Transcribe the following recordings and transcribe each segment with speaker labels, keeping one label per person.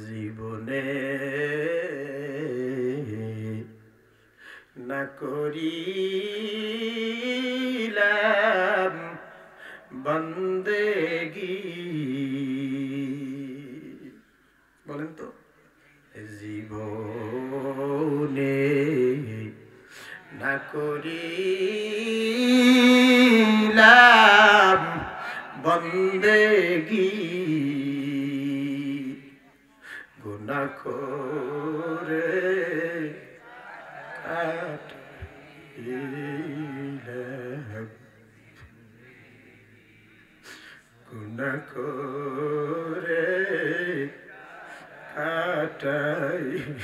Speaker 1: জীবনে না করিলাম বন্দেগি। বলেন তো, জীবনে না করিলাম বন্দেগি, গুনাহ করে কাটাইলাম, গুনাহ করে কাটাইলাম।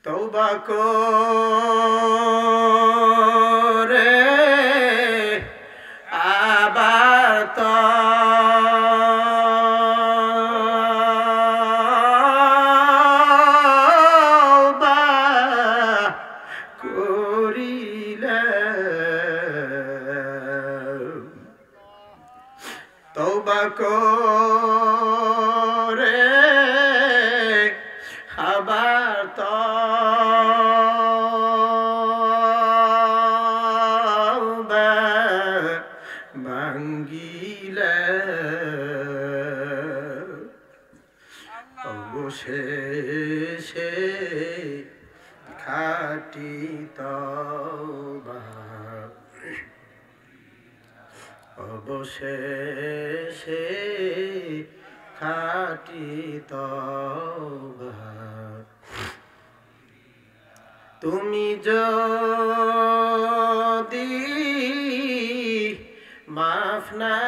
Speaker 1: তওবা করে আবার তওবা করিলাম, তওবা করে আবার তওবা ভাঙ্গিলাম। অবশেষে খাঁটি তওবা, অবশেষে খাঁটি তওবা। তুমি যদি মাফ না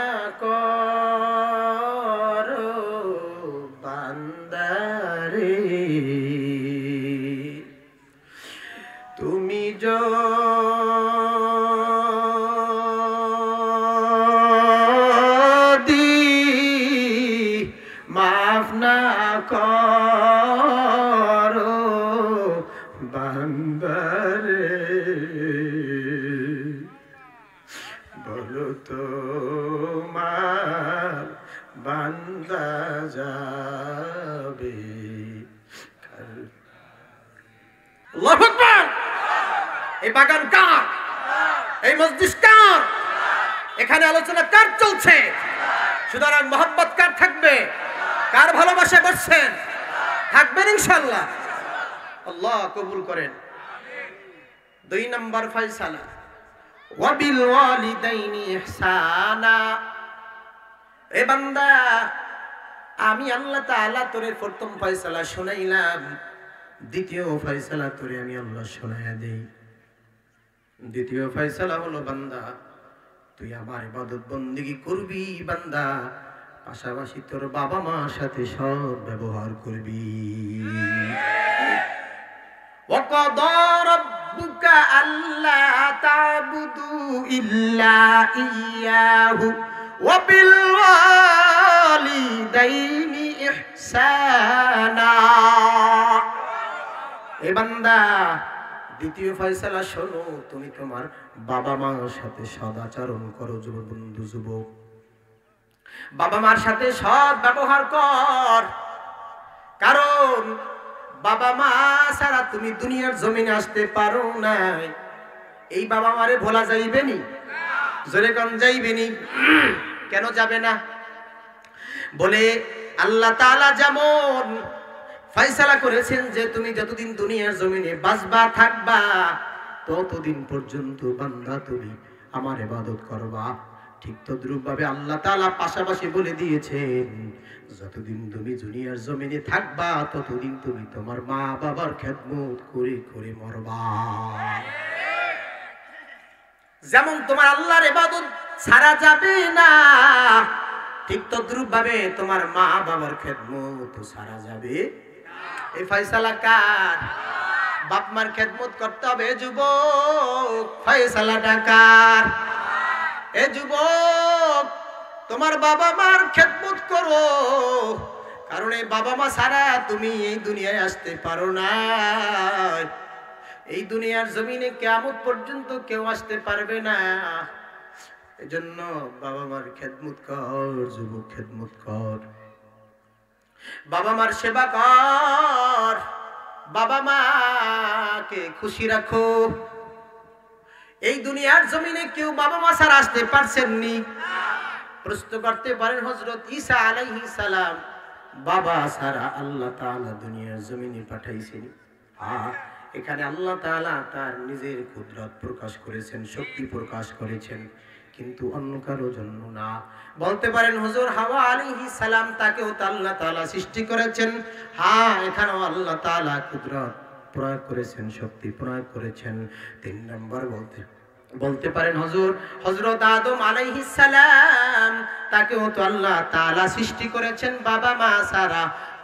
Speaker 1: করো বান্দারে, তুমি যদি মাফ না করো বান্দারে, বলো তোমার বান্দা যাবে। আল্লাহু আকবার। এই বাগান কার? এই মজলিস কার? এখানে আলোচনা কার চলছে? সুতরাং মোহাব্বত কার থাকবে? কার ভালোবাসা করছেন? থাকবেন ইনশাআল্লাহ। আল্লাহ কবুল করেন। 2 নম্বর ফয়সালা, ওয়াবিল ওয়ালিদাইনি ইহসানা। এ বান্দা, আমি আল্লাহ তাআলা তোরে প্রথম ফয়সালা শুনাইলাম, দ্বিতীয় ফয়সালা তোরে আমি আল্লাহ শোনায়া দেই। দ্বিতীয় ফয়সালা হলো, বান্দা তুই আমার ইবাদত বন্দেগী করবি বান্দা, পাশাপাশি তোর বাবা মার সাথে সৎ ব্যবহার করবি। ওয়াকাদা রাব্বুকা আল্লা তা'বুদু ইল্লা ইয়্যাহু ওয়া বিল ওয়ালিদাইনি ইহসানা। এ বান্দা, দ্বিতীয় ফয়সালা শোনো, তুমি তোমার বাবা মার সাথে সদাচরণ করো। বন্ধু যুবক, বাবা মার সাথে সৎ ব্যবহার কর, কারণ বাবা মা ছাড়া তুমি দুনিয়ার জমিনে আসতে পারো না। এই বাবা মারে ভোলা যাইবে নি? জোরে কম যাইবে নি? কেন যাবে না? বলে আল্লাহ তাআলা যেমন ফয়সালা করেছেন যে তুমি যতদিন দুনিয়ার জমিনে বাঁচবা থাকবা, ততদিন পর্যন্ত বান্দা তুমি আমার ইবাদত করবা। ঠিক তদ্রূপ ভাবে আল্লাহ তাআলা পাশাপাশি বলে দিয়েছেন, যতদিন তুমি দুনিয়ার জমিনে থাকবা ততদিন তুমি তোমার মা বাবার খেদমত করে করে মরবা। যেমন তোমার আল্লাহর ইবাদত ছাড়া যাবে না, ঠিক তদ্রূপ ভাবে তোমার মা বাবার খেদমত ছাড়া যাবে। এই ফয়সালা কার? বাপ মার খেদমত করতে হবে যুবক, ফয়সালাটা কার? এ যুবক, তোমার বাবা মার খেদমত করো, কারণ এই বাবা মা ছাড়া তুমি এই দুনিয়ায় আসতে পারো না। এই দুনিয়ার জমিনে কিয়ামত পর্যন্ত কেউ আসতে পারবে না। এজন্য বাবা মার খেদমত কর, যুবক খেদমত কর, বাবা মার সেবা কর, বাবা মাকে খুশি রাখো। এই দুনিয়ার জমিনে কেউ বাবা মা ছাড়া আসতে পারছেননি। প্রশ্ন করতে পারেন হযরত ঈসা আলাইহিস সালাম বাবা ছাড়া আল্লাহ তাআলা দুনিয়ার জমিনে পাঠাইছেন? এখানে আল্লাহ তাআলা তার নিজের কুদরত প্রকাশ করেছেন, শক্তি প্রকাশ করেছেন, কিন্তু অন্য কারো জন্য না। বলতে পারেন হুজুর হাওয়া আলাইহিস সালাম তাকেও তো আল্লাহ তাআলা সৃষ্টি করেছেন। হ্যাঁ, এখানেও আল্লাহ তাআলা কুদরত প্রয়োগ করেছেন, শক্তি প্রয়োগ করেছেন। 3 নম্বর বলতে পারেন হুজুর হযরত আদম আলাইহিস সালাম তাকেও তো আল্লাহ তাআলা সৃষ্টি করেছেন বাবা মা ছাড়া।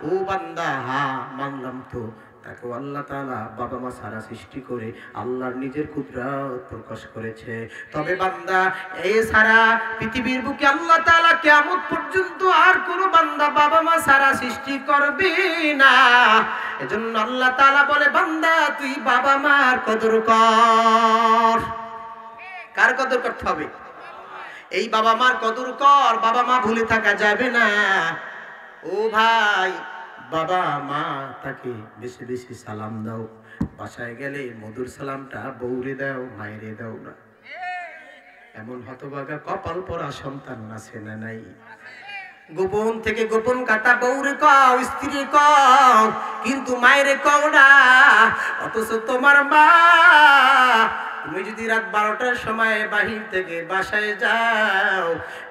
Speaker 1: ও বান্দা, হ্যাঁ মানলাম তো, তাকে আল্লাহ তাআলা বাবা মা ছাড়া সৃষ্টি করে আল্লাহর নিজের কুদরত প্রকাশ করেছে। তবে বান্দা, এই ছাড়া পৃথিবীর বুকে আল্লাহ তাআলা কিয়ামত পর্যন্ত আর কোনো বান্দা বাবা মা ছাড়া সৃষ্টি করবে না। এজন্য আল্লাহ তাআলা বলে, বান্দা তুই বাবা মার কদর কর। কার কদর করতে হবে? এই বাবা মার কদর কর, বাবা মা ভুলে থাকা যাবে না। ও ভাই, বাবা মা তাকে বেশি বেশি সালাম দাও। বাসায় গেলে মধুর সালামটা বউরে দাও, মায়েরে দাও না। এমন হতভাগা কপাল পরা সন্তান আছে না নাই? গোপন থেকে গোপন কথা বউরে কও, স্ত্রী কও, কিন্তু মায়েরে কও না। অথচ তোমার মা, তুমি যদি রাত 12টার সময় বাহির থেকে বাসায় যাও,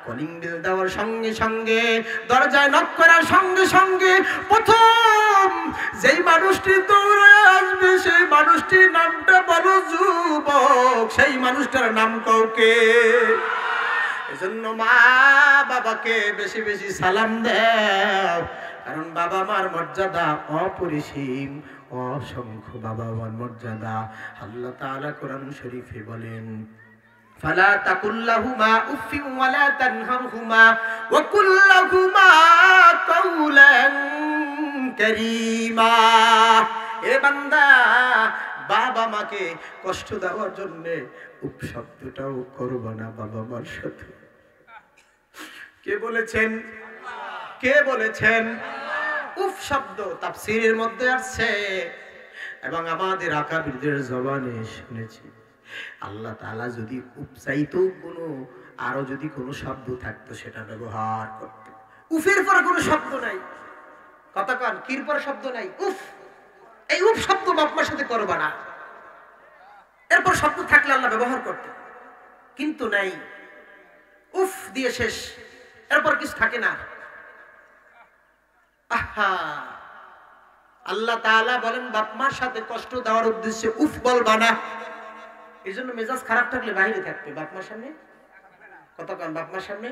Speaker 1: কলিং বেল দেওয়ার সঙ্গে সঙ্গে, দরজায় নক করার সঙ্গে সঙ্গে প্রথম যেই মানুষটি দৌড়ে আসবে সেই মানুষটির নামটা বলো যুবক, সেই মানুষটার নাম কাউকে। এজন্য মা বাবাকে বেশি বেশি সালাম দাও, কারণ বাবা মার মর্যাদা অপরিসীম, অসংখ্য বাবা মার মর্যাদা। আল্লাহ তাআলা কোরআন শরীফে বলেন, ফালা তাকুল্লাহুমা উফিন ওয়ালা তানহারহুমা ওয়া কুল্লাহুমা কাওলান কারীমা। এ বান্দা, বাবা মাকে কষ্ট দেওয়ার জন্য উফ শব্দটাও করবা না বাবা মার সাথে। কে বলেছেন? কে বলেছেন? উফ শব্দ তাফসীরের মধ্যে আসছে এবং আমাদের আকাবিরদের জবানে শুনেছি। আল্লাহ তাআলা যদি উফ চাইতো, কোনো আরো যদি কোনো শব্দ থাকতো সেটা ব্যবহার করত। উফের পর কোনো শব্দ নাই, কথা কন, কির পর শব্দ নাই, উফ। এই উফ শব্দ বাপ মার সাথে করবা না। এরপর শব্দ থাকলে আল্লাহ ব্যবহার করতে, কিন্তু নাই, উফ দিয়ে শেষ, এরপর কিছু থাকে না। আহা, আল্লাহ তাআলা বলেন বাপ মার সাথে কষ্ট দেওয়ার উদ্দেশ্যে উফ বলবা না। এই জন্য মেজাজ খারাপ থাকলে বাইরে থাকবে, বাপ মার সামনে কথা কন, বাপ মার সামনে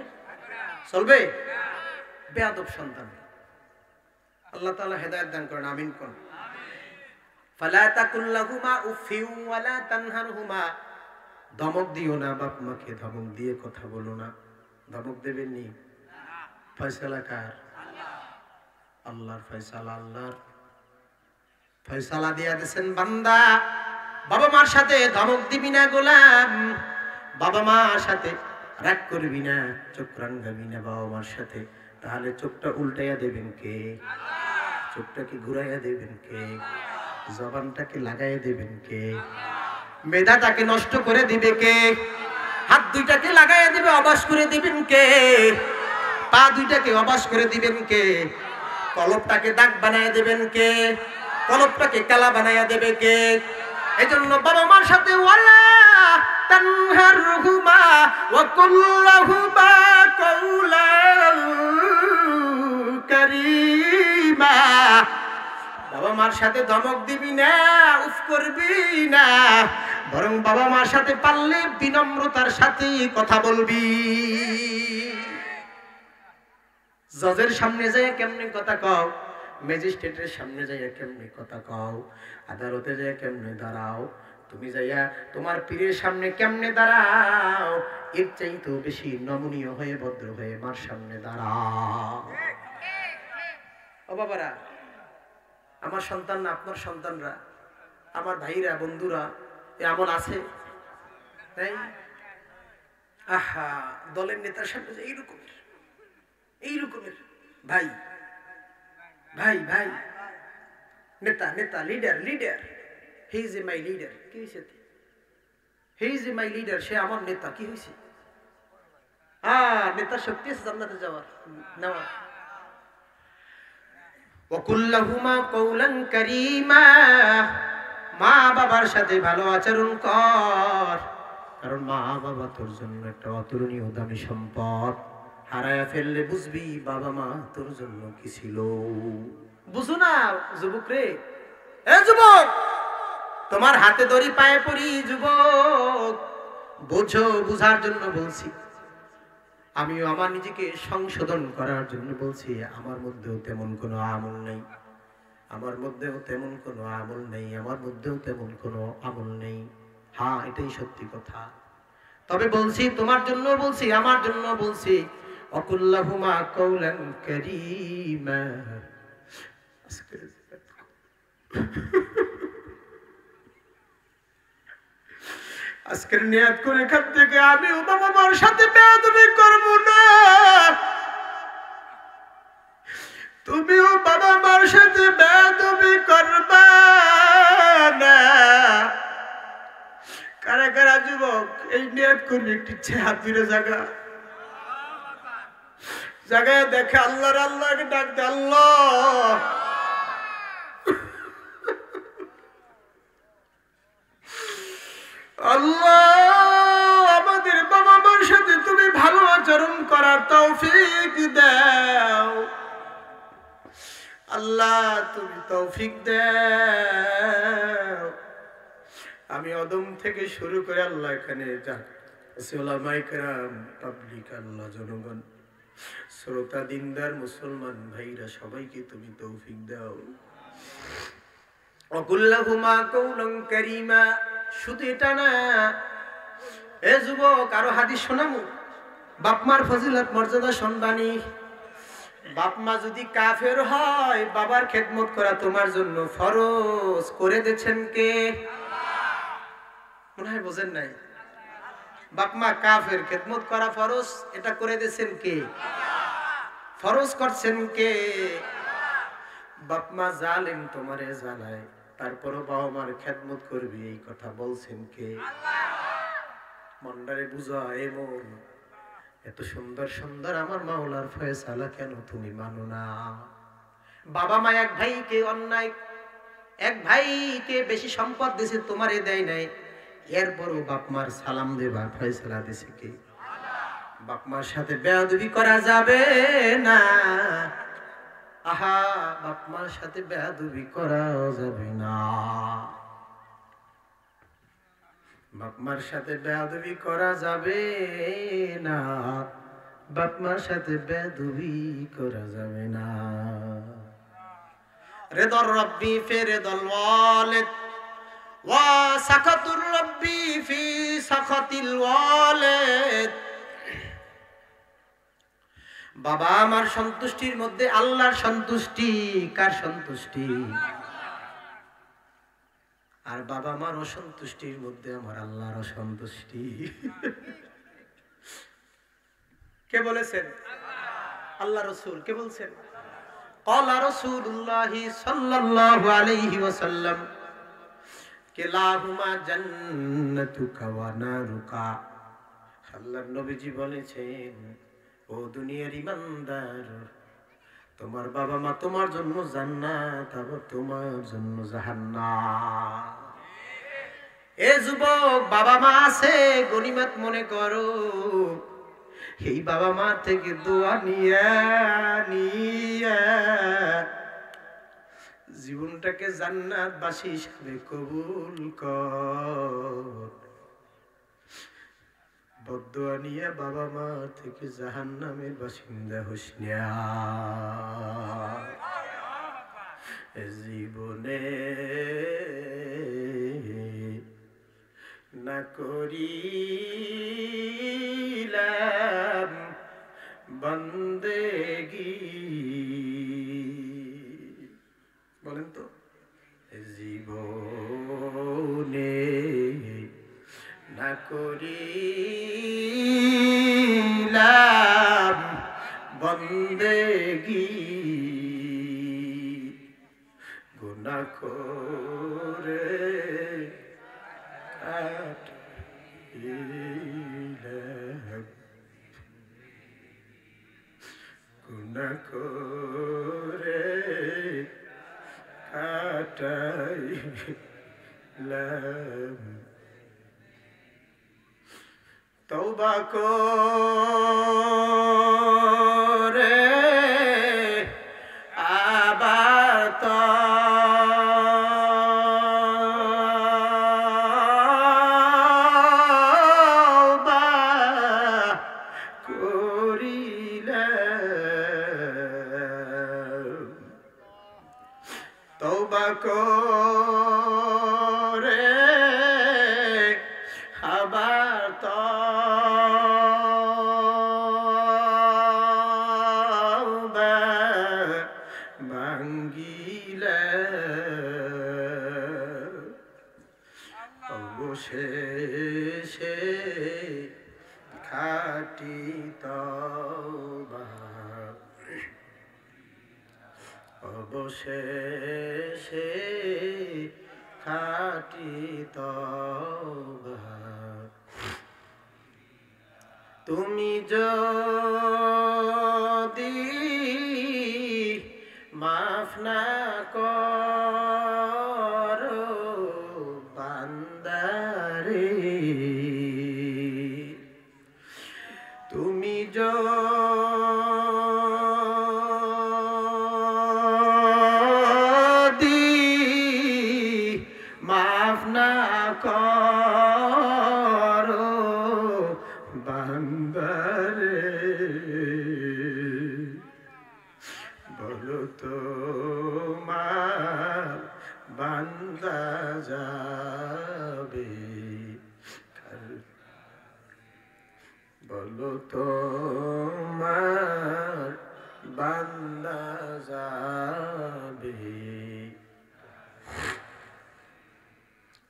Speaker 1: চলবে? বেয়াদব সন্তান। আল্লাহ তাআলা হেদায়েত দান করেন, আমিন কোন। ফালা তাকুল্লাহুমা উফিন ওয়ালা তানহারহুমা, ধমক দিও না বাপ মাকে, ধমক দিয়ে কথা বলো না। ধমক দেবেন নি? ফয়সালা কার? আল্লাহর ফয়সালা। আল্লাহর ফয়সালা দিয়া দিয়েছেন, বান্দা বাবা মার সাথে ধমক দিবি না গোলাম, বাবা মার সাথে রাগ করবি না, চোখ রাঙাবি না বাবা মার সাথে। তাহলে চোখটা উল্টাইয়া দেবেন কে? চোখটাকে ঘুরাইয়া দেবেন কে? জবানটাকে লাগাইয়া দেবেন কে? মেধাটাকে নষ্ট করে দিবে কে? হাত দুইটাকে লাগাইয়া দিবে, অবাস করে দিবেন কে? পা দুইটাকে অবাস করে দিবেন কে? কলবটাকে দাগ বানাইয়া দেবেন কে? কলবটাকে কালা বানাইয়া দেবে কে? এই জন্য বাবা মার সাথে ওয়ালা তানহারহুমা ওয়া কুল্লাহুমা কাওলান কারীমা। বাবা মার সাথে ধমক দিবি না, উফ করবি না, বরং বাবা মার সাথে পারলে বিনম্রতার সাথে কথা বলবি। জজের সামনে যায় কেমনে কথা কও, ম্যাজিস্ট্রেটের সামনে যাইয়া কেমনে কথা কও, আদালতে যাইয়া কেমনে দাঁড়াও, তুমি যাইয়া তোমার পীরের সামনে কেমনে দাঁড়াও, এর চাইতেও বেশি নমনীয় হয়ে ভদ্র হয়ে মার সামনে দাঁড়াও। ও বাবারা, আমার সন্তান না, আপনার সন্তানরা, আমার ভাইরা, বন্ধুরা, এ আমল আছে? তাই আহা, দলের নেতার সামনে যে এইরকমের ভাই ভাই ভাই, নেতা নেতা, leader leader, he is my leader. কি হয়েছে? হি ইজ মাই লিডার, সে আমার নেতা। কি হয়েছে? নেতার শক্তি আছে জান্নাতে যাওয়ার, নেওয়ার। ওয়াকুল্লাহুমা কওলান কারীমা, মা বাবার সাথে ভালো আচরণ কর, কারণ মা বাবা তোর জন্য একটা অতুলনীয় দামি সম্পদ। হারায়া ফেললে বুঝবি বাবা মা তোর জন্য কি ছিল। বুঝো না যুবক রে, এ যুবক, তোমার হাতে দড়ি পায়ে পড়ি যুবক, বোঝো, বুঝার জন্য বলছি। আমিও আমার নিজেকে সংশোধন করার জন্য বলছি। আমার মধ্যেও তেমন কোনো আমল নেই, আমার মধ্যেও তেমন কোনো আমল নেই, আমার মধ্যেও তেমন কোনো আমল নেই। হ্যাঁ, এটাই সত্যি কথা। তবে বলছি, তোমার জন্য বলছি, আমার জন্য বলছি। অকুল্লাহুমা কওলান কারীমা। আজকের নিয়ত করে এখান থেকে আমি বাবা মার সাথে বেয়াদবি করব না, তুমিও বাবা মার সাথে বেয়াদবি করবা না। কারা কারা যুবক এই নিয়ত করবে? একটি হাত ফিরে জায়গা জায়গায় দেখে আল্লাহর আল্লাহকে ডাক দে, আল্লাহ আল্লাহ, আমাদের বাবা মার সাথে তুমি ভালো আচরণ করার তৌফিক দাও। আল্লাহ তুমি তৌফিক দাও। আমি অদম থেকে শুরু করে আল্লাহ এখানে যাক ওলামায়ে কেরাম, পাবলিক, আল্লাহ জনগণ, শ্রোতা, দিনদার মুসলমান ভাইরা, সবাইকে তুমি তৌফিক দাও। অকুল্লাহুমা কওলান কারীমা। শুধু এটা না, এ যুবক, আরো হাদিস শোনামু। বাপমার ফজিলত মর্যাদা শুনবানি। বাপ মা যদি কাফের হয়, বাবার খেদমত করা তোমার জন্য ফরজ করে দিয়েছেন কে? মনে হয় বোঝেন নাই। বাপ মা কাফের, খেদমত করা ফরজ, এটা করে দিয়েছেন কে? ফরজ করছেন কে? বাপ মা জালেম, তোমারে জ্বালায়, তারপরও বাবা মার খেদমত করবি, এই কথা বলছেন কে? মনটারে বুঝা, এ মন, এত সুন্দর সুন্দর আমার মাওলার ফয়সালা কেন তুমি মানো না? বাবা মা এক ভাইকে অন্যায়, এক ভাইকে বেশি সম্পদ দিছে, তোমারে দেয় নাই, এরপরও বাপ মার সালাম দেবা ফয়সালা দিছে কে? বাপ মার সাথে বেয়াদবি করা যাবে না। আহা, বাপ মার সাথে বেয়াদবি করা যাবে না, বাপ মার সাথে বেয়াদবি করা যাবে না, বাপ মার সাথে বেয়াদবি করা যাবে না। রিদার রাব্বি ফি রিদাল ওয়ালিদ ওয়া সাখাতুর রাব্বি ফি সাখাতিল ওয়ালিদ। বাবা আমার সন্তুষ্টির মধ্যে আল্লাহর সন্তুষ্টি। কার সন্তুষ্টি? আর বাবা মার অসন্তুষ্টির মধ্যে আমার আল্লাহর অসন্তুষ্টি। কে বলেছেন? আল্লাহ রাসূল। কে বলছেন? ক্বালা রাসূলুল্লাহ সাল্লাল্লাহু আলাইহি ওয়াসাল্লাম, কিলাহুমা জান্নাতুকা ওয়া নারুকা। আল্লাহর নবীজি বলেছেন, ও দুনিয়ার ইমানদার, তোমার বাবা মা তোমার জন্য জান্নাত, আবার তোমার জন্য জাহান্নাম। এ যুবক, বাবা মা আছে গনিমত মনে করো। এই বাবা মা থেকে দোয়া নিয়া নিয়া জীবনটাকে জান্নাতবাসী হিসেবে কবুল কর। বদদোয়া নিয়ে বাবা মা থেকে জাহান্নামের বাসিন্দা হোস না। জীবনে না করিলাম বন্দেগি, বলেন তো, জীবনে না করি বন্দেগী গুনাহ করে কাটাইলাম, গুনাহ করে কাটাইলাম। তওবা করে আবার তওবা করিলাম, তওবা করে আবার তওবা ভাঙ্গিলাম। অবশেষে খাঁটি তওবা, অবশেষে খাঁটি তওবা। তুমি যদি মাফ না করো বান্দারে, তুমি যদি মাফ না করো বান্দারে, বলো তোমার বান্দা যাবে, বলো তোমার বান্দা যাবে।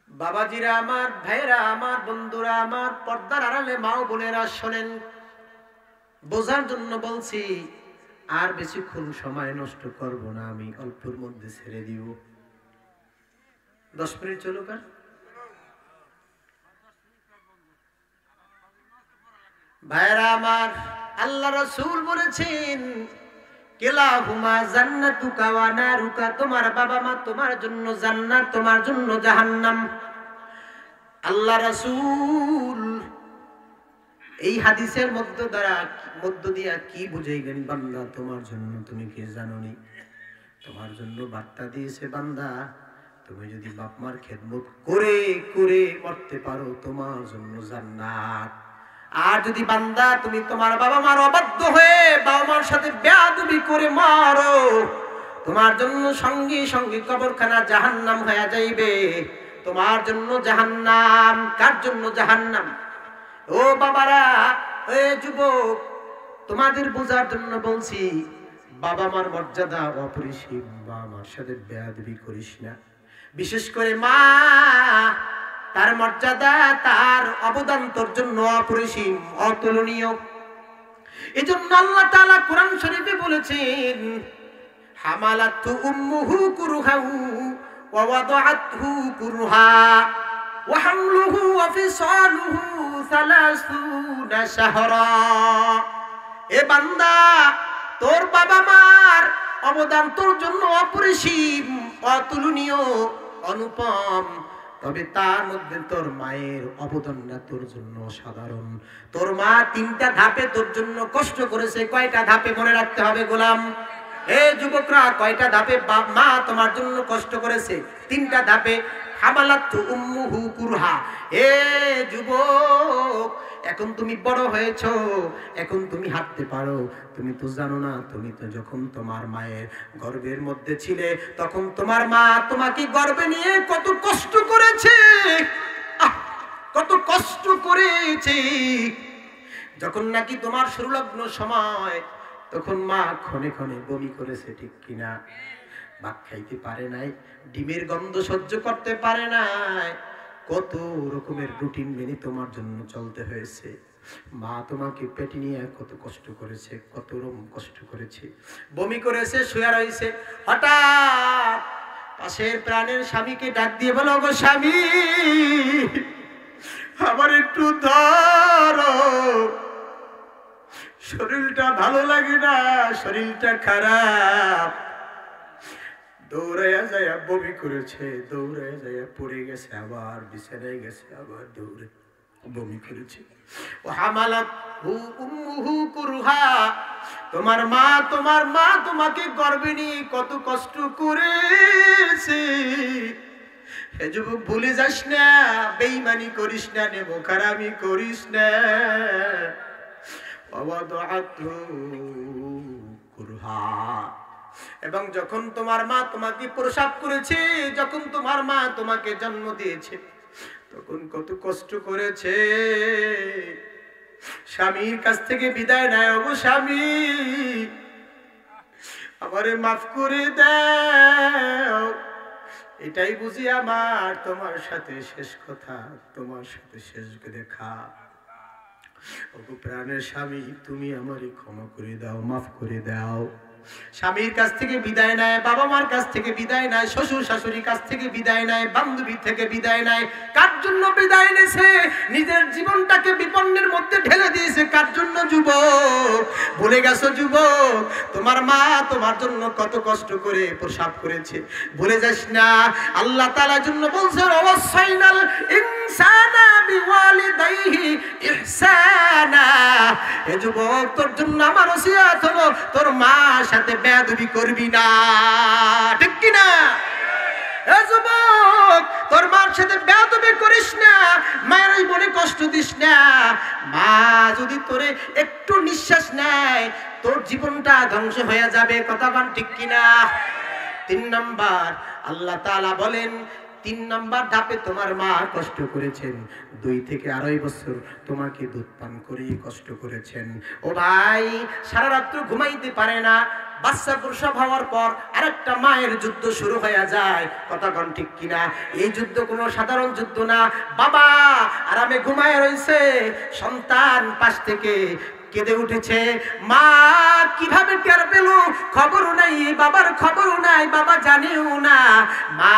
Speaker 1: বাবাজিরা আমার, ভাইরা আমার, বন্ধুরা আমার, পর্দার আড়ালে মা ও বোনেরা শোনেন, বোঝার জন্য বলছি। আর বেশিক্ষণ সময় নষ্ট করব না, আমি অল্পের মধ্যে ছেড়ে দিব। 10 মিনিট চলুক। আর ভাইরা আমার, আল্লাহ রাসূল বলেছেন কিলাহুমা জান্নাতুকা ওয়া নারুকা, তোমার বাবা মা তোমার জন্য জান্নাত, তোমার জন্য জাহান্নাম। আল্লাহ রাসূল এই হাদিসের মধ্য দিয়া কি বুঝাইলেন? বান্দা তোমার জন্য তুমি কি জানোনি? তোমার জন্য বার্তা দিয়েছে, বান্দা তুমি যদি বাপ মার খেদমত করে করে মরতে পারো তোমার জন্য জান্নাত। আর যদি বান্দা তুমি তোমার বাবা মার অবাধ্য হয়ে বাবা মার সাথে বেয়াদবি করে মরো, তোমার জন্য সঙ্গে সঙ্গে কবরখানা জাহান্নাম হয়ে যাইবে, তোমার জন্য জাহান্নাম। কার জন্য জাহান্নাম? ও বাবারা, এ যুবক, তোমাদের বোঝার জন্য বলছি, বাবা মার মর্যাদা অপরিসীম, বাবা মার সাথে বেয়াদবি করিস না। বিশেষ করে মা, তার মর্যাদা, তার অবদান তোর জন্য অপরিসীম, অতুলনীয়। এজন্য আল্লাহ তাআলা কোরআন শরীফে বলেছেন, হামালাতু উম্মুহু কুরহাহু ওয়া ওয়াদাআতহু কুরহা ওয়া হামলুহু ওয়া ফিসালুহু 30 শাহরা। এ বান্দা, তোর বাবা মার অবদান তোর জন্য অপরিসীম, অতুলনীয়, অনুপম। তবে তার মধ্যে তোর মায়ের অবদানটা তোর জন্য সাধারণ। তোর মা 3টা ধাপে তোর জন্য কষ্ট করেছে। কয়টা ধাপে মনে রাখতে হবে গোলাম? এ যুবকরা, কয়টা ধাপে মা তোমার জন্য কষ্ট করেছে? 3টা ধাপে। হামালাতু উম্মুহু কুরহা। এ যুবক, এখন তুমি বড় হয়েছো, এখন তুমি হাঁটতে পারো। তুমি তো জানো না, তুমি তো যখন তোমার মায়ের গর্ভের মধ্যে ছিলে, তখন তোমার মা তোমাকে গর্ভে নিয়ে কত কষ্ট করেছে, কত কষ্ট করেছে। যখন নাকি তোমার শুরুলগ্ন সময়, তখন মা ক্ষণে ক্ষণে বমি করেছে, ঠিক কিনা? ভাত খাইতে পারে নাই, ডিমের গন্ধ সহ্য করতে পারে নাই, কত রকমের রুটিন মেনে তোমার জন্য চলতে হয়েছে। মা তোমাকে পেটে নিয়ে কত কষ্ট করেছে, কত রকম কষ্ট করেছে, বমি করেছে, শুয়ে রয়েছে। হঠাৎ পাশের প্রাণের স্বামীকে ডাক দিয়ে বলো, গো স্বামী, আমার একটু ধরো, শরীরটা ভালো লাগে না, শরীরটা খারাপ। দৌড়াইয়া যাইয়া বমি করেছে, দৌড়াইয়া যাইয়া পড়ে গেছে, আবার বিছানায় গেছে, আবার দৌড়ে বমি করেছে। ও হামালাত হু উম্মুহু কুরহা, তোমার মা তোমাকে গর্ভে নিয়ে কত কষ্ট করেছে। হে যুবক, ভুলে যাস না, বেঈমানি করিস না, নেমখারামি করিস না। এবং যখন তোমার মা তোমাকে প্রসব করেছে, যখন তোমার মা তোমাকে জন্ম দিয়েছে, তখন কত কষ্ট করেছে। স্বামীর কাছ থেকে বিদায় নেয়, ওগো স্বামী, আমারে মাফ করে দাও, এটাই বুঝি আমার তোমার সাথে শেষ কথা, তোমার সাথে শেষ দেখা। ওগো প্রাণের স্বামী, তুমি আমারে ক্ষমা করে দাও, মাফ করে দাও। স্বামীর কাছ থেকে বিদায় নেয়, বাবা মার কাছ থেকে বিদায় নেয়, শ্বশুর শাশুড়ির কাছ থেকে বিদায় নেয়, বান্ধবী থেকে বিদায় নেয়। কার জন্য বিদায় নিয়েছে? নিজের জীবনটাকে বিপন্নের মধ্যে ঢেলে দিয়েছে। কার জন্য? যুবক, ভুলে গেছো যুবক, তোমার মা তোমার জন্য কত কষ্ট করে প্রসব করেছে, ভুলে যাস না। আল্লাহ তাআলার জন্য বলছে, ওয়াসাইনাল ইনসানা বিওয়ালিদাইহি ইহসানা। হে যুবক, তোর জন্য আমার ওসিয়ত হলো, তোর মা সাথে বেয়াদবি করবি না, ঠিক কি না? এ যুবক, তোর মার সাথে বেয়াদবি করিস না, মায়ের ওই মনে কষ্ট দিস না। মা যদি তোরে একটু নিঃশ্বাস নেয়, তোর জীবনটা ধ্বংস হয়ে যাবে। কথা বল, ঠিক কি না? 3 নাম্বার, আল্লাহ তাআলা বলেন, 3 নাম্বার ধাপে তোমার মা কষ্ট করেছেন, 2 থেকে 2.5 বছর তোমাকে দুধ পান করে কষ্ট করেছেন। ও ভাই, সারা রাত্র ঘুমাইতে পারে না, বাচ্চা প্রসব হওয়ার পর আরেকটা মায়ের যুদ্ধ শুরু হয়ে যায়। কথা কোন ঠিক কিনা? এই যুদ্ধ কোনো সাধারণ যুদ্ধ না। বাবা আরামে ঘুমায় রয়েছে, সন্তান পাশ থেকে কেঁদে উঠেছে। মা কিভাবে টের পেল? খবরও নাই, বাবার খবরও নাই, বাবা জানেও না। মা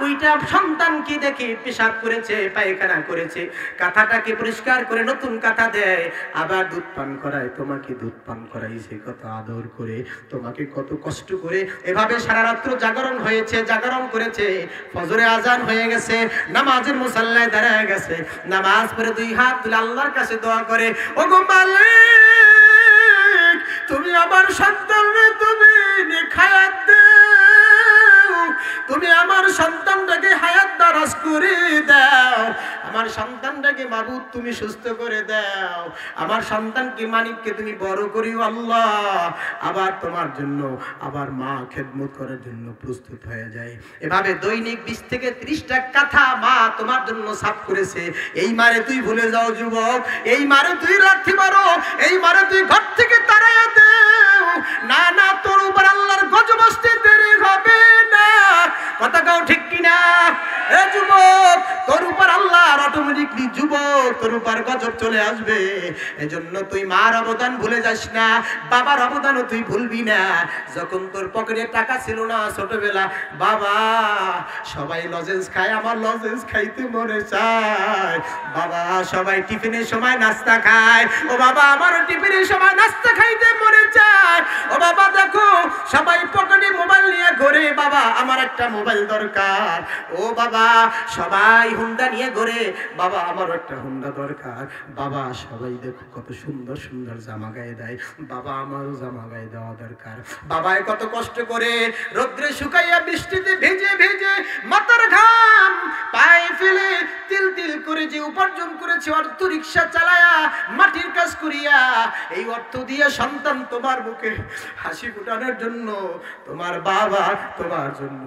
Speaker 1: ওইটা সন্তান কি দেখে পেশাব করেছে, পায়খানা করেছে, কাঁথাটাকে পরিষ্কার করে নতুন কাঁথা দেয়, আবার দুধ পান করায়। তোমাকে দুধ পান করাইছে কত আদর করে, তোমাকে কত কষ্ট করে। এভাবে সারা রাত্র জাগরণ হয়েছে, জাগরণ করেছে। ফজরে আজান হয়ে গেছে, নামাজের মুসাল্লায় দাঁড়ায় গেছে, নামাজ পড়ে 2 হাত তুলে আল্লাহর কাছে দোয়া করে, ওগো মালিক, তুমি আমার সন্তানকে তুমি হায়াত দাও, তুমি আমার সন্তানটাকে হায়াত দারাজ করে দাও, আমার সন্তানটাকে মাবুদ তুমি সুস্থ করে দাও, আমার সন্তানকে মানিককে তুমি বড় করিও আল্লাহ। আবার তোমার জন্য আবার মা খেদমত করার জন্য প্রস্তুত হয়ে যায়। এভাবে দৈনিক 20 থেকে 30টা কথা মা তোমার জন্য সাফ করেছে। এই মারে তুই ভুলে যাও যুবক, এই মারে তুই লাথি মারো, এই মারে তুই ঘর থেকে তাড়াইয়া দেও না, না, তোর উপর আল্লাহর গজব আসতে দেরি হবে না। কথা কাও ঠিক কিনা? এ যুবক, তোর উপর আল্লাহর অটোমেটিকলি যুবক তোর উপর গজব চলে আসবে। এজন্য তুই মার অবদান ভুলে যাস না, বাবার অবদানও তুই ভুলবি না। যখন তোর পকেটে টাকা ছিল না ছোটবেলা, বাবা সবাই লজেন্স খায়, আমার লজেন্স খাইতে মনে চায়। বাবা সবাই টিফিনের সময় নাস্তা খায়, ও বাবা আমারও টিফিনের সময় নাস্তা খাইতে মনে চায়। ও বাবা দেখো সবাই পকেটে মোবাইল নিয়ে ঘোরে, বাবা আমার একটা মোবাইল দরকার। ও বাবা সবাই হুন্ডা নিয়ে ঘোরে, বাবা আমারও একটা হুন্ডা দরকার। বাবা সবাই দেখো কত সুন্দর সুন্দর জামা গায়ে দেয়, বাবা আমারও জামা গায়ে দেওয়া দরকার। বাবাই কত কষ্ট করে রোদ্রে শুকাইয়া বৃষ্টিতে ভেজে ভেজে মাথার ঘাম পায়ে ফেলে তিল তিল করে যে উপার্জন করেছে, অর্থ রিক্সা চালায়া মাটির কাজ করিয়া, এই অর্থ দিয়ে সন্তান তোমার মুখে হাসি ফুটানোর জন্য তোমার বাবা তোমার জন্য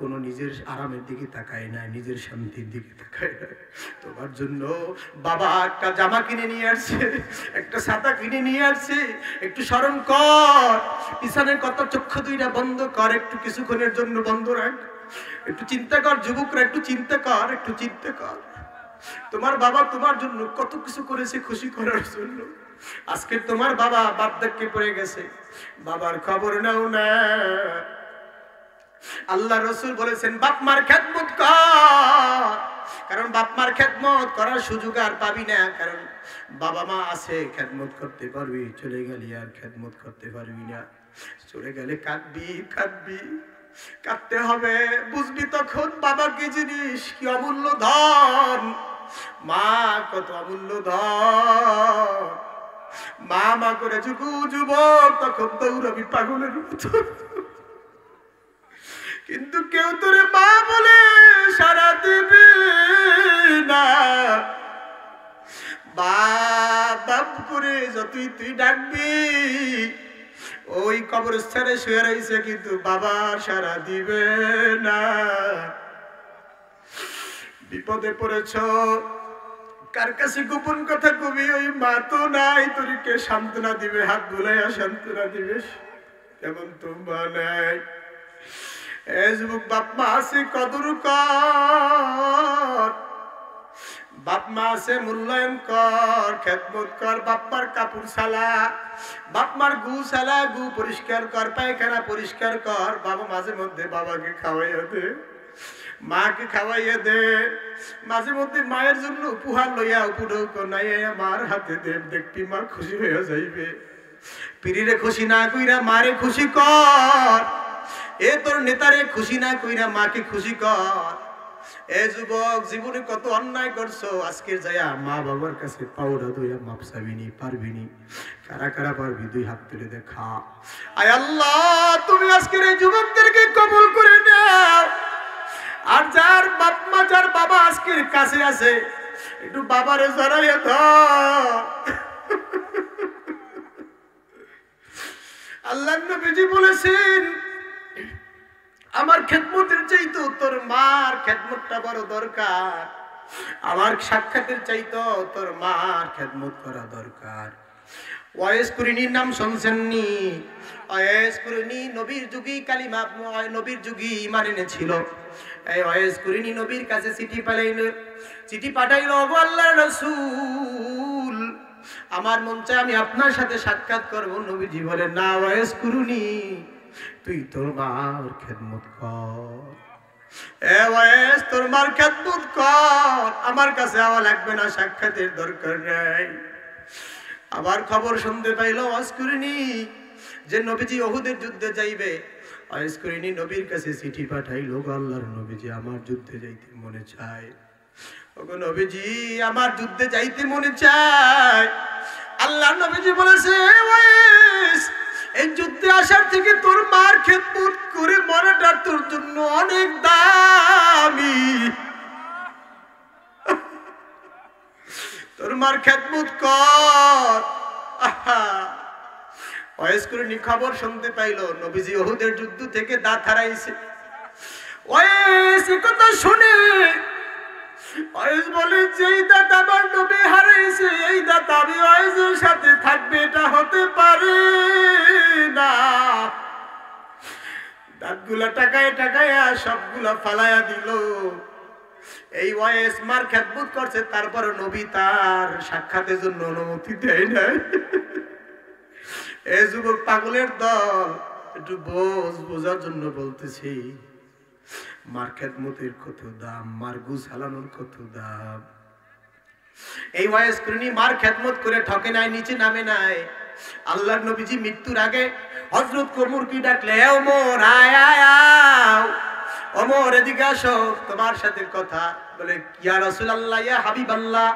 Speaker 1: কোনো নিজের আরামের দিকে তাকায় না, নিজের শান্তির দিকে তাকায় না। তোমার জন্য বাবা একটা জামা কিনে নিয়ে আসছে, একটা ছাতা কিনে নিয়ে আসছে। একটু স্মরণ কর, পিছনের কত চক্ষু দুইটা বন্ধ কর, একটু কিছুক্ষণের জন্য বন্ধ রাখ, একটু চিন্তা কর যুবকরা, একটু চিন্তা কর, একটু চিন্তা কর। তোমার বাবা তোমার জন্য কত কিছু করেছে খুশি করার জন্য, আজকে তোমার বাবা বার্ধক্যে পড়ে গেছে, বাবার খবর নাও না। আল্লাহ রসুল বলেছেন বাপ মার খেদমত কর, কারণ বাপ মার খেদমত করার সুযোগ আর পাবি না, কারণ বাবা মা আছে খেদমত করতে পারবি, চলে গেলি আর খেদমত করতে পারবি না। চলে গেলে কাঁদবি কাঁদবি, কাঁদতে হবে, বুঝবি তখন বাবা কি জিনিস, কি অমূল্য ধন, মা কত অমূল্য ধন। মা মা করে যুবক তখন দৌড়াবি পাগলের মতো, কিন্তু কেউ তোরে মা বলে সারা দিবি না। বাপ করে যতই তুই ডাকবি, ওই কবরস্থানে শুয়ে রয়েছে, কিন্তু বাবার সারা দিবে না। বিপদে পড়েছ, কার কাছে গোপন কথা কবি, ওই মা তো নাই, তোরকে সান্ত্বনা দিবে, হাত বুলাইয়া সান্ত্বনা দিবে, তেমন তো মা নাই। যুবক বাপ মা আছে কদর কর, বাপ মা আছে মূল্যায়ন কর, খেদমত কর। বাপ মার কাপড় সালা, বাপ মার গু সালা, গু পরিষ্কার কর, পায়খানা পরিষ্কার কর। বাবা মাঝে মধ্যে বাবাকে খাওয়াইয়া দে, মাকে খাওয়াইয়া দে, মাঝে মধ্যে মায়ের জন্য উপহার লইয়া উপঢৌক নাই মার হাতে দেব, দেখবি মা খুশি হইয়া যাইবে। পীরিরে খুশি না কইরা মারে খুশি কর, এ তোর নেতারে খুশি না কইরা মাকে খুশি কর। এ যুবক জীবনে কত অন্যায় করছো, আজকের যায়া মা বাবার কাছে পাউডা দইয়া মাপ চাবিনি, পারবিনি। কারা কারা পারবি, দুই হাত তুলে দেখা। আয় আল্লাহ, তুমি আজকের এই যুবকদেরকে কবুল করে নাও। আর যার বাপ মা, যার বাবা আজকের কাছে আছে, একটু বাবারে জড়াইয়া ধর। আল্লাহর নবীজি বলেছেন, আমার খেদমতের চাইতো তোর মার খেদমতটা বড় দরকার, আমার সাক্ষাতের চাইতো তোর মার খেদমত করা দরকার। ওয়াইস কুরিনির নাম শুনছেননি? ওয়াইস কুরিনি নবীর যুগী কালিমা, নবীর যুগী ঈমান এনেছিল। এই ওয়াইস কুরিনি নবীর কাছে চিঠি পাঠাইল, ওগো আল্লাহর রাসূল, আমার মন চায় আমি আপনার সাথে সাক্ষাৎ করব। নবীজি বলেন, না ওয়াইস কুরিনি, তুই তোর মার খেদমত কর। এ ওয়াইস, তোর মার খেদমত কর, আমার কাছে আওয়া লাগবে না, সাক্ষাতের দরকার নাই। আবার খবর শুনতে পাইল ওয়াইস কুরিনি যে নবীজি উহুদের যুদ্ধে যাইবে। ওয়াইস কুরিনি নবীর কাছে চিঠি পাঠাইল, ওগো আল্লাহর নবীজি, আমার যুদ্ধে যাইতে মনে চায়। ওগো নবীজি, আমার যুদ্ধে যাইতে মনে চায়। আল্লাহর নবীজি বলেছে, ওয়াইস, এই যুদ্ধে আসার থেকে তোর মার খেদমত করে মরাটা তোর জন্য অনেক দামি। তোর মার খেদমত কর। ওয়াইস কুরিনি খবর শুনতে পাইল নবীজি উহুদের যুদ্ধ থেকে দাঁত হারাইছে। ওয়াইস কথা শুনে ওয়াইস বলে, যেই দাঁত আমার নবী হারাইছে, এই দাঁত আমি ওয়াইসের সাথে থাকবে, এটা হতে পারে না। দাঁতগুলা টাকায় টাকায় সবগুলা ফালাইয়া দিল। এই ওয়াইস মার খেদমত করছে, তারপর নবী তার সাক্ষাতের জন্য অনুমতি দেয় নাই। এই যুবক পাগলের দল, একটু বোঝার জন্য বলতেছি, মার খেদমতের কত দাম, মার গু সালানোর কত দাম। এই ওয়াইস কুরিনি মার খেদমত করে ঠকে নাই, নিচে নামে নাই। আল্লাহর নবীজি মৃত্যুর আগে হযরত ওমর কি ডাকলে, ওমর আয় আয় আয়, ওমর এদিকে আসো, তোমার সাথে কথা। বলে, ইয়া রাসূলুল্লাহ, ইয়া হাবিবাল্লাহ,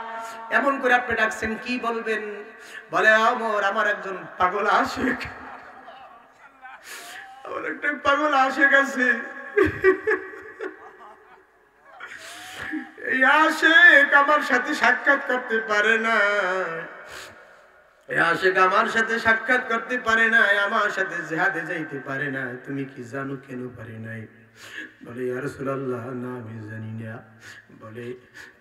Speaker 1: এমন করে আপনি ডাকছেন, কি বলবেন? বলে, ওমর, আমার একজন পাগল আশিক, আমার একটা পাগল আশিক আছে। এই আশিক আমার সাথে সাক্ষাৎ করতে পারে না, এই আশিক আমার সাথে সাক্ষাৎ করতে পারে না, আমার সাথে জিহাদে যাইতে পারে না। তুমি কি জানো কেন পারে নাই? বলে, ইয়া রাসূলুল্লাহ, না আমি জানি না। বলে,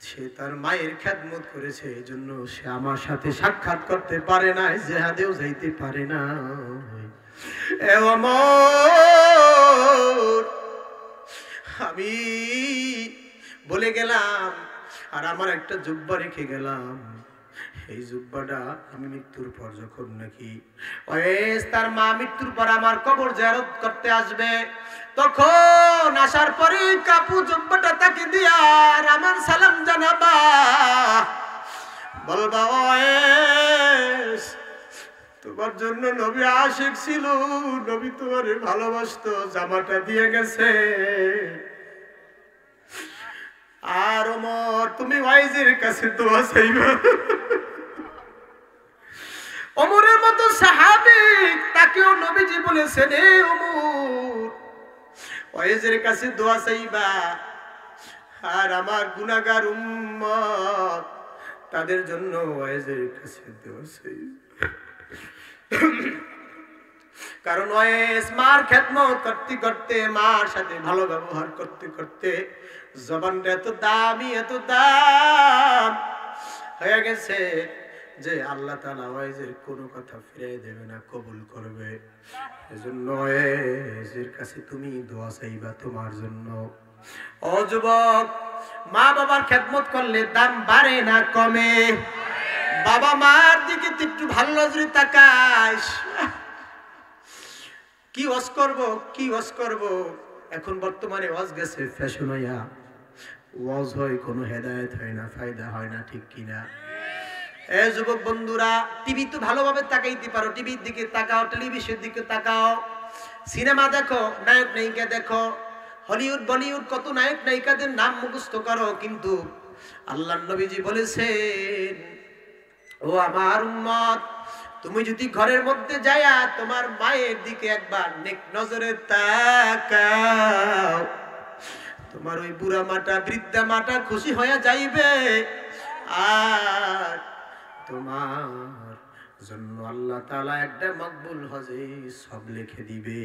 Speaker 1: সে তার মায়ের খেদমত করেছে, এই জন্য সে আমার সাথে সাক্ষাৎ করতে পারে না, জিহাদেও যাইতে পারে না। এ ওমর, আমি বলে গেলাম, আর আমার একটা জুব্বা রেখে গেলাম, এই জুব্বাটা আমি মৃত্যুর পর যখন নাকি ওয়েস তার মা মৃত্যুর পর আমার কবর জিয়ারত করতে আসবে, তখন আসার পরে কাপু জুব্বাটা তাকে দিয়া আর আমার সালাম জানাবা, বলবা ওয়েস তোমার জন্য নবী আশিক ছিল, নবী তোমারে ভালোবাসতো, জামাটা দিয়ে গেছে। আর ওমর তুমি ওয়াইজের কাছে দোয়া চাইবা। ওমরের মতো সাহাবী তাকেও নবীজি বলেছেন, এ ওমর ওয়াইজের কাছে দোয়া চাইবা, আর আমার গুনাহগার উম্মত তাদের জন্য ওয়াইজের কাছে দোয়া চাইবা। কারণ ওয়াইজ মার খেদমত করতে করতে, মার সাথে ভালো ব্যবহার করতে করতে জবানটা এত দামি, এত দাম হয়ে গেছে যে আল্লাহ তাআলা ওয়াইজের কোনো কথা ফিরিয়ে দেবে না, কবুল করবে। এজন্য ওয়াইজের কাছে তুমি দোয়া চাইবা তোমার জন্য। ও যুবক, মা বাবার খেদমত করলে দাম বাড়ে না কমে? বাবা মার দিকে একটু ভালো নজরে তাকাস। কি ওয়াজ করব, কি ওয়াজ করব? এখন বর্তমানে ওয়াজ গেছে ফ্যাশন হইয়া, ওয়াজ হয় কোনো হেদায়েত হয় না, ফায়দা হয় না, ঠিক কিনা? এ যুবক বন্ধুরা, টিভি তো ভালোভাবে তাকাইতে পারো, টিভির দিকে তাকাও, টেলিভিশনের দিকে তাকাও, সিনেমা দেখো, নায়ক নায়িকা দেখো, হলিউড বলিউড কত নায়ক নায়িকাদের নাম মুখস্থ করো, কিন্তু আল্লাহর নবীজি বলেছেন, ও আমার উম্মত, তুমি যদি ঘরের মধ্যে যায়া তোমার মায়ের দিকে একবার নেক নজরে তাকাও, তোমার ওই বুড়া মাটা, বৃদ্ধা মাটা খুশি হয়ে যাইবে, আর তোমার জন্য আল্লাহ তাআলা একটা মকবুল হজে সব লিখে দিবে।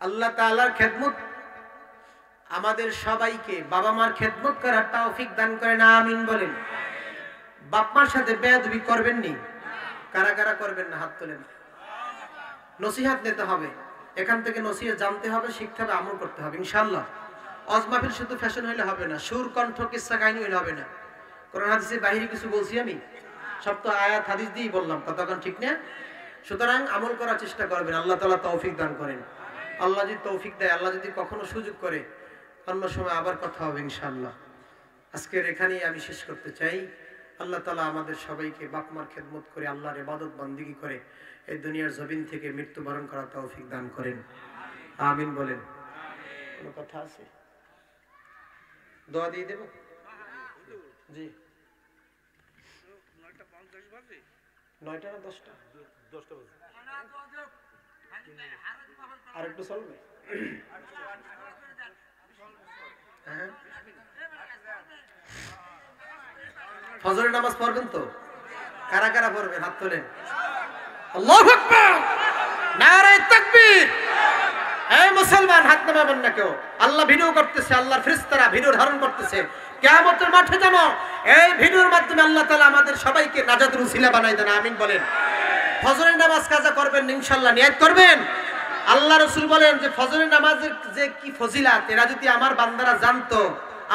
Speaker 1: আল্লাহ তাআলার খেদমত আমাদের সবাইকে বাবা মার খেদমত করার তৌফিক দান করেন, আমিন বলেন। বাপ মার সাথে বেয়াদবি করবেন নি? কারা কারা করবেন না হাত তোলেন। নসিহত নিতে হবে, এখান থেকে নসিহত জানতে হবে, শিখতে হবে, আমল করতে হবে ইনশাআল্লাহ। ওয়াজ মাহফিল শুধু ফ্যাশন হইলে হবে না, সুর কণ্ঠ কিসসা কাহিনী হইলে হবে না। কোরআন হাদিসের বাইরে কিছু বলছি আমি? সব তো আয়াত হাদিস দিয়েই বললাম, কতক্ষণ ঠিক না? সুতরাং আমল করার চেষ্টা করবেন, আল্লাহ তাআলা তৌফিক দান করেন। আল্লাহ যদি তৌফিক দেয়, আল্লাহ যদি কখনো সুযোগ করে, অন্য সময় আবার কথা হবে ইনশাআল্লাহ। আজকের এখানেই আমি শেষ করতে চাই। আল্লাহ তাআলা আমাদের সবাইকে বাপ মার খেদমত করে, আল্লাহর ইবাদত বন্দেগী করে এই দুনিয়ার জমিন থেকে মৃত্যুবরণ করার তৌফিক দান করেন, আমিন বলেন। কোনো কথা আছে? দোয়া দিয়ে দেব জি। 9টা না 10টা? 10টা বাজে। আর একটু চলবে? হ্যাঁ, ফজরের নামাজ পড়বেন তো? কারা কারা পড়বেন হাত তোলেন। আল্লাহু আকবার, নারে তাকবীর। এই মুসলমান হাত নামাবেন না কেউ। আল্লাহ ভিডিও করতেছে, আল্লাহর ফেরেশতারা ভিডিও ধারণ করতেছে। কিয়ামতের মাঠে যেন এই ভিডিওর মাধ্যমে আল্লাহ তাআলা আমাদের সবাইকে নাজাতের উসিলা বানাই দেন, আমিন বলেন। ফজরের নামাজ কাজা করবেন ইনশাআল্লাহ, নিয়ত করবেন। আল্লাহ রাসূল বলেন যে ফজরের নামাজের যে কি ফজিলাত, এরা যদি আমার বান্দারা জানতো,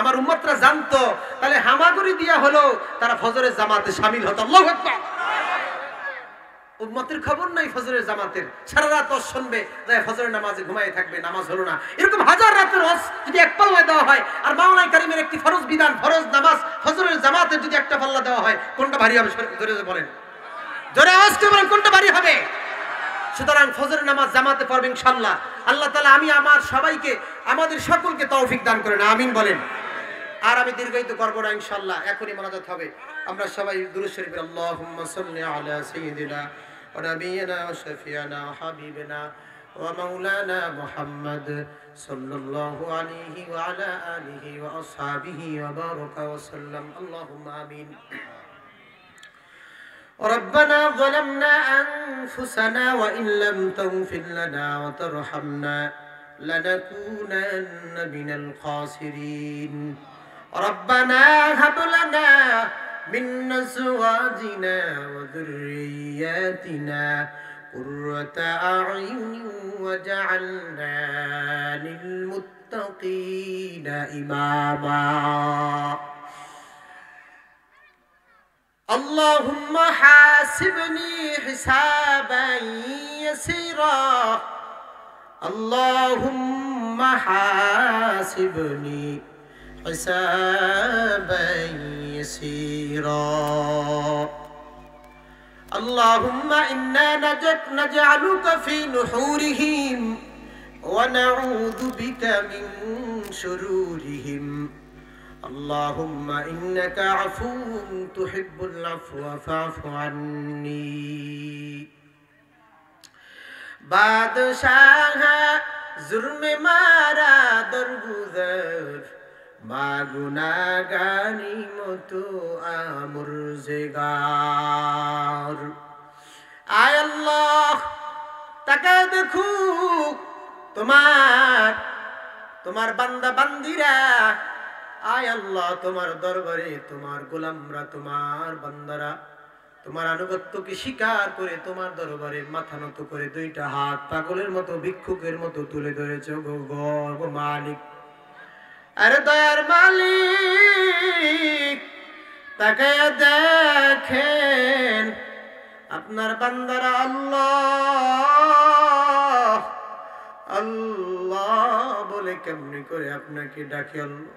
Speaker 1: আমার উম্মতরা জানতো, তাহলে হামাগুড়ি দিয়া হলো তারা ফজরের জামাতে শামিল হতো। আল্লাহু আকবার। উম্মতের খবর নাই ফজরের জামাতের, সারা রাত ওয়াজ শুনবে, যায় ফজরের নামাজে ঘুমায় থাকবে, নামাজ হলো না। এরকম হাজার রাতের ওয়াজ যদি এক পাল্লায় দেওয়া হয়, আর মাওলাই কারিমের একটি ফরজ বিধান, ফরজ নামাজ ফজরের জামাতের যদি একটা পাল্লা দেওয়া হয়, কোনটা ভারী হবে? জোরে বলেন, জোরে আওয়াজ করে বলেন, কোনটা ভারী হবে? সুতরাং ফজরের নামাজ জামাতে পড়বে ইনশাআল্লাহ। আল্লাহ তাআলা আমি আমার সবাইকে, আমাদের সকলকে তৌফিক দান করেন, আমিন বলেন। আর আমি দীর্ঘায়িত করব না ইনশাআল্লাহ, এখনই মোনাজাত হবে। আমরা সবাই দুরূদ শরীফ, আল্লাহুম্মা সাল্লি আলা সাইয়্যিদিনা ওয়া নাবিয়িনা ওয়া শাফিয়ানা ওয়া হাবিবিনা ওয়া মাওলানা মুহাম্মদ সাল্লাল্লাহু আলাইহি ওয়া আলা আলিহি ওয়া আসহাবিহি ওয়া বারাকা ওয়া সাল্লাম। আল্লাহুম্মা আমিন। ربنا ظلمنا أنفسنا وإن لم تغفر لنا وترحمنا لنكونن من الخاسرين. ربنا هب لنا من أزواجنا وذرياتنا قرة أعين واجعلنا للمتقين للمتقين إماما اللهم حاسبني حسابا يسيرا اللهم حاسبني حسابا يسيرا اللهم إنا نجعلك في نحورهم ونعوذ بك من شرورهم اللهم إنك عفو تحب العفو فاعف عني बादशाह जुर्मे मारा दरगुजर मा गुनागानी मतो आमुर्जेगार आय अल्लाह ताके देखुक তোমার বান্দা বান্দিরা आय अल्लाह তোমার দরবারে তোমার গোলামরা তোমার বান্দারা তোমার আনুগত্যকে স্বীকার করে তোমার দরবারে মাথা নত করে দুইটা হাত পাগলের মতো ভিক্ষুকের মতো তুলে ধরেছে গো মালিক আরে দয়ার মালিক তাকায়া দেখেন আপনার বান্দারা আল্লাহ আল্লাহ বলে কেমনি করে আপনাকে ডাকে আল্লাহ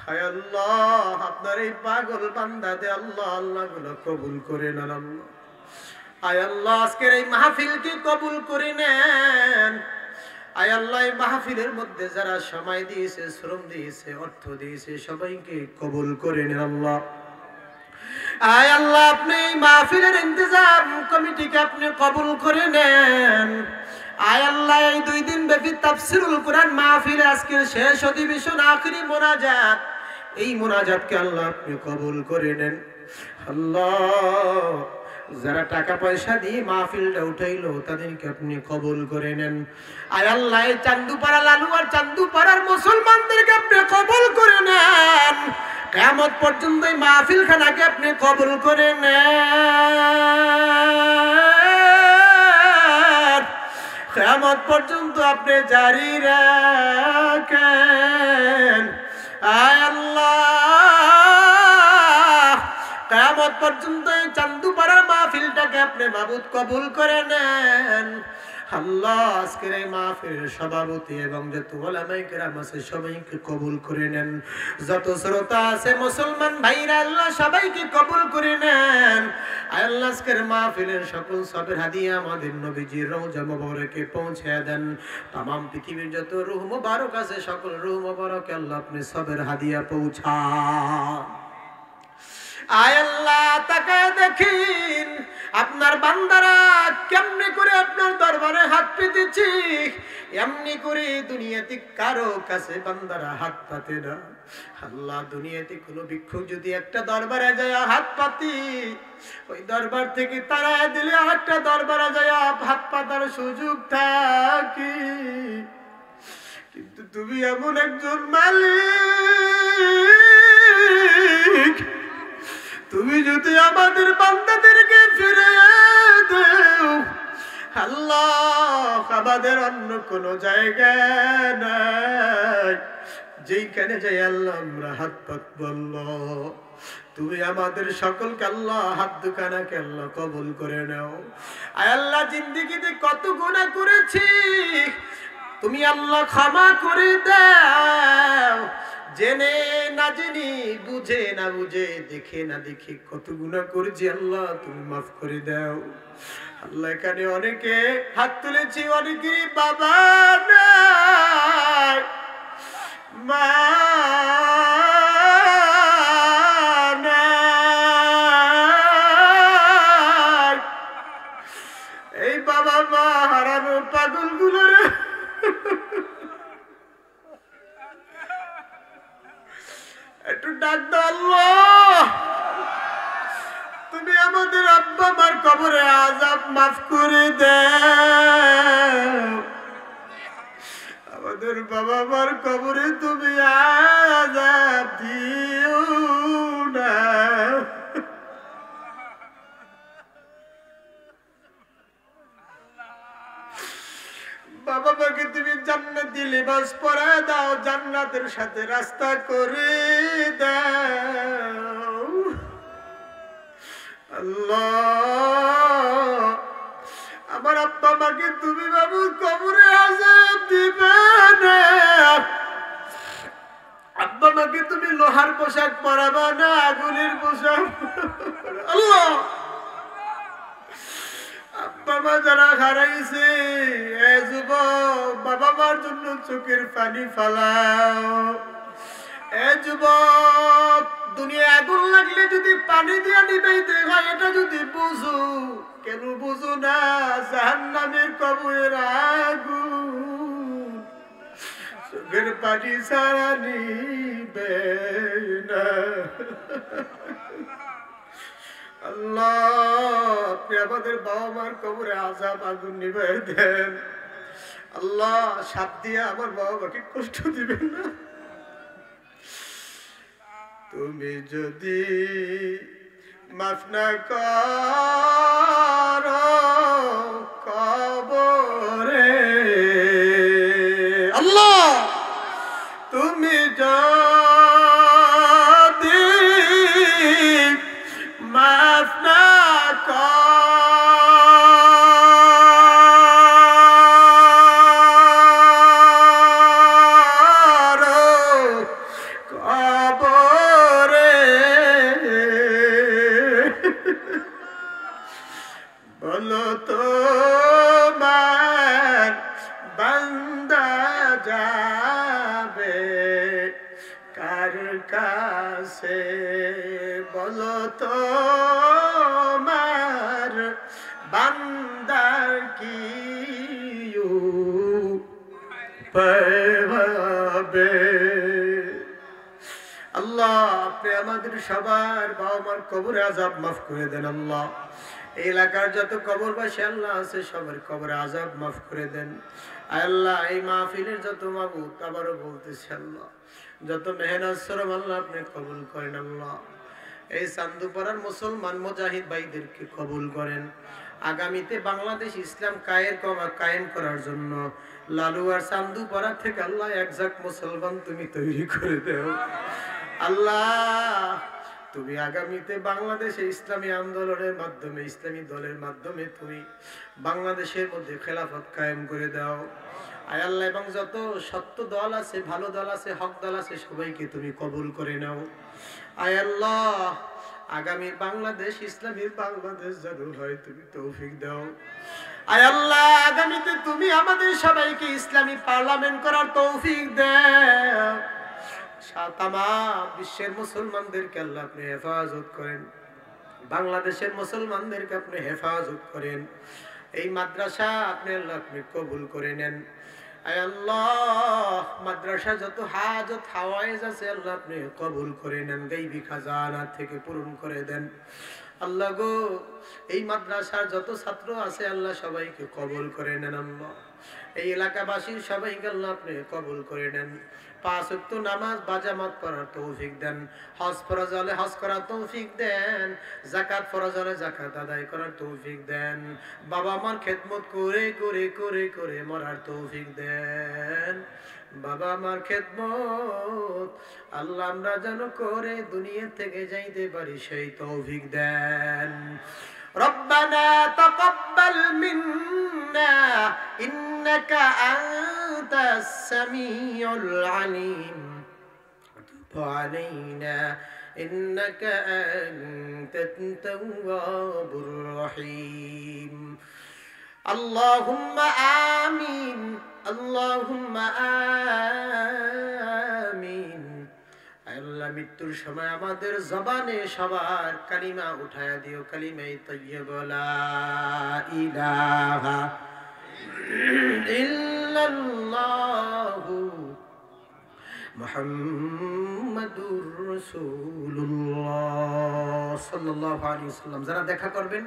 Speaker 1: হায় আল্লাহ আপনার এই পাগল বান্দাদের আল্লাহ আল্লাহ গুলো কবুল করে নেন আল্লাহ আয় আল্লাহ আজকের এই মাহফিলকে কবুল করে নেন আয় আল্লাহ এই মাহফিলের মধ্যে যারা সময় দিয়েছে শ্রম দিয়েছে অর্থ দিয়েছে সবাইকে কবুল করে নেন আল্লাহ আয় আল্লাহ আপনি এই মাহফিলের ইন্তজাম কমিটিকে আপনি কবুল করে নেন আয় আল্লাহ এই 2 দিন ব্যাপী তাফসীরুল কুরআন মাহফিল আজকের শেষ অধিবেশন আখেরি মোনাজাত এই মোনাজাতকে আল্লাহ আপনি কবুল করে নেন আল্লাহ যারা টাকা পয়সা দিয়ে মাহফিলটা উঠাইলো তাদেরকে আপনি কবুল করে নেন আয় আল্লাহ এই চান্দুপাড়া লালুয়ার চান্দুপাড়ার মুসলমানদেরকে আপনি কবুল করে নেন কিয়ামত পর্যন্ত এই মাহফিলখানাকে আপনি কবুল করে নেন কিয়ামত পর্যন্ত আপনি জারি রাখেন আয় আল্লাহ কিয়ামত পর্যন্ত এই চান্দুপাড়ার মাহফিলটাকে আপনি মাবুদ কবুল করে নেন আল্লাহ আজকের এই মাহফিলের সভাপতি এবং যত উলামায়ে কেরাম আছে সবাইকে কবুল করে নেন যত শ্রোতা আছে মুসলমান ভাইরা আল্লাহ সবাইকে কবুল করে নেন আল্লাহ আজকের মাহফিলের সকল সবের হাদিয়া আমাদের নবীজির রওজা মুবারকে পৌঁছে দেন तमाम পৃথিবীর যত রূহ মুবারক আছে সকল রূহ মুবারকে আল্লাহ আপনি সবের হাদিয়া পৌঁছান আয় আল্লাহ তাকায় দেখেন আপনার বান্দারা কেমনে করে আপনার দরবারে হাত পেতেছি এমনি করে দুনিয়াতে কারো কাছে বান্দারা হাত পাতে না আল্লাহ দুনিয়াতে কোনো ভিক্ষুক যদি একটা দরবারে যায় হাত পাতি ওই দরবার থেকে তাড়ায় দিলে আরেকটা দরবারে যায় হাত পাতার সুযোগ থাকে কিন্তু তুমি এমন একজন মালিক তুমি যদি আমাদের বান্দাদেরকে ফিরে দাও আল্লাহ আমাদের অন্য কোনো জায়গা নাই যেখানে যাই আল্লাহ আমরা হাত পাতব আল্লাহ তুমি আমাদের সকলকে আল্লাহ হাত দুখানাকে আল্লাহ কবুল করে নাও আয় আল্লাহ জিন্দেগিতে কত গুনাহ করেছি তুমি আল্লাহ ক্ষমা করে দাও জেনে না জেনে বুঝে না বুঝে দেখে না দেখে কত গুনাহ করেছি আল্লাহ তুমি মাফ করে দাও আল্লাহ এখানে অনেকে হাত তুলেছি অনেকেরই বাবা নাই মা নাই এই বাবা মা হারানো পাগল গুলোর একটু ডাক দাও আল্লাহ তুমি আমাদের আব্বা মার কবরে আযাব মাফ করে দাও আমাদের বাবা মার কবরে তুমি আযাব দিও না বাবা মাকে তুমি জান্নাতি লিবাস পরায় দাও, জান্নাতের সাথে রাস্তা করে দাও। আল্লাহ, আমার আব্বা মাকে তুমি বাবু কবরে আযাব দিবে না। আব্বা মাকে তুমি লোহার পোশাক পরাবা না, আগুনের পোশাক। আল্লাহ, আব্বা মা যারা হারাইছে, এ যুবক, বাবা মার জন্য চোখের পানি ফালাও। এ যুবক, দুনিয়া আগুন লাগলে যদি পানি দিয়া নিবাইতে হয়, এটা যদি বুঝো, কেন বুঝো না? জাহান্নামের কবরের আগুন চোখের পানি ছাড়া নিবে না। আল্লাহ, আপনি আমাদের বাবা মার কবরে আযাব আগুন নিভাই দেন। আল্লাহ, সাপ দিয়ে আমার বাবা মাকে কষ্ট দিবেন না। তুমি যদি মাফ না করো কবরে, আল্লাহ, তুমি যদি মাফ না করো কবরে, বলো তোমার বান্দা যাবে কার কাছে? বলো তোমার বান্দার কি পাবে? আল্লাহ, আপনি আমাদের সবার বাবা মার কবরে আযাব মাফ করে দেন। আল্লাহ, এই এলাকার যত কবরবাসী আল্লাহ আছে, সবার কবরে আযাব মাফ করে দেন। আল্লাহ, এই মাহফিলের যত মাবুদ, আবারও বলতেছি আল্লাহ, যত মেহনত শ্রম আল্লাহ আপনি কবুল করেন। আল্লাহ, এই চান্দুপাড়ার মুসলমান মুজাহিদ ভাইদেরকে কবুল করেন। আগামীতে বাংলাদেশ ইসলাম কায়েম করার জন্য লালুয়ার চান্দুপাড়া থেকে আল্লাহ একজাক মুসলমান তুমি তৈরি করে দাও। আল্লাহ, তুমি আগামীতে বাংলাদেশে ইসলামী আন্দোলনের মাধ্যমে, ইসলামী দলের মাধ্যমে তুমি বাংলাদেশের মধ্যে খেলাফত কায়েম করে দাও। আয় আল্লাহ, এবং যত সত্য দল আছে, ভালো দল আছে, হক দল আছে, সবাইকে তুমি কবুল করে নাও। আয় আল্লাহ, আগামী বাংলাদেশ ইসলামী বাংলাদেশ যেন হয় তুমি তৌফিক দাও। আয় আল্লাহ, আগামীতে তুমি আমাদের সবাইকে ইসলামী পার্লামেন্ট করার তৌফিক দাও। তামাম বিশ্বের মুসলমানদেরকে আল্লাহ আপনি হেফাজত করেন, বাংলাদেশের মুসলমানদেরকে আপনি হেফাজত করেন। এই মাদ্রাসা আপনি আল্লাহ আপনি কবুল করে নেন। আয় আল্লাহ, মাদ্রাসা যত হাজত হাওয়াইজ আছে আল্লাহ আপনি কবুল করে নেন, গায়বী খাজানা থেকে পূরণ করে দেন। আল্লাহ গো, এই মাদ্রাসার যত ছাত্র আছে আল্লাহ সবাইকে কবুল করে নেন। আল্লাহ, এই এলাকাবাসীর সবাইকে আল্লাহ আপনি কবুল করে নেন। 5 ওয়াক্ত নামাজ বাজামাত পড়ার তৌফিক দেন, হজ ফরজ হলে হজ করার তৌফিক দেন, যাকাত ফরজ হলে যাকাত আদায় করার তৌফিক দেন, বাবা মার খেদমত করে করে করে করে মরার তৌফিক দেন। বাবা মার খেদমত আল্লাহ আমরা যেন করে দুনিয়া থেকে যাইতে পারি সেই তৌফিক দেন। ربنا تقبل منا إنك أنت السميع العليم وتب علينا إنك أنت التواب الرحيم اللهم آمين اللهم آمين। আল্লাহ, মৃত্যুর সময় আমাদের জবানে সবার কালিমা উঠায়া দিও, কালিমায়ে তাইয়্যিবা লা ইলাহা ইল্লাল্লাহু মুহাম্মাদুর রাসূলুল্লাহ সাল্লাল্লাহু আলাইহি ওয়াসাল্লাম। যারা দেখা করবেন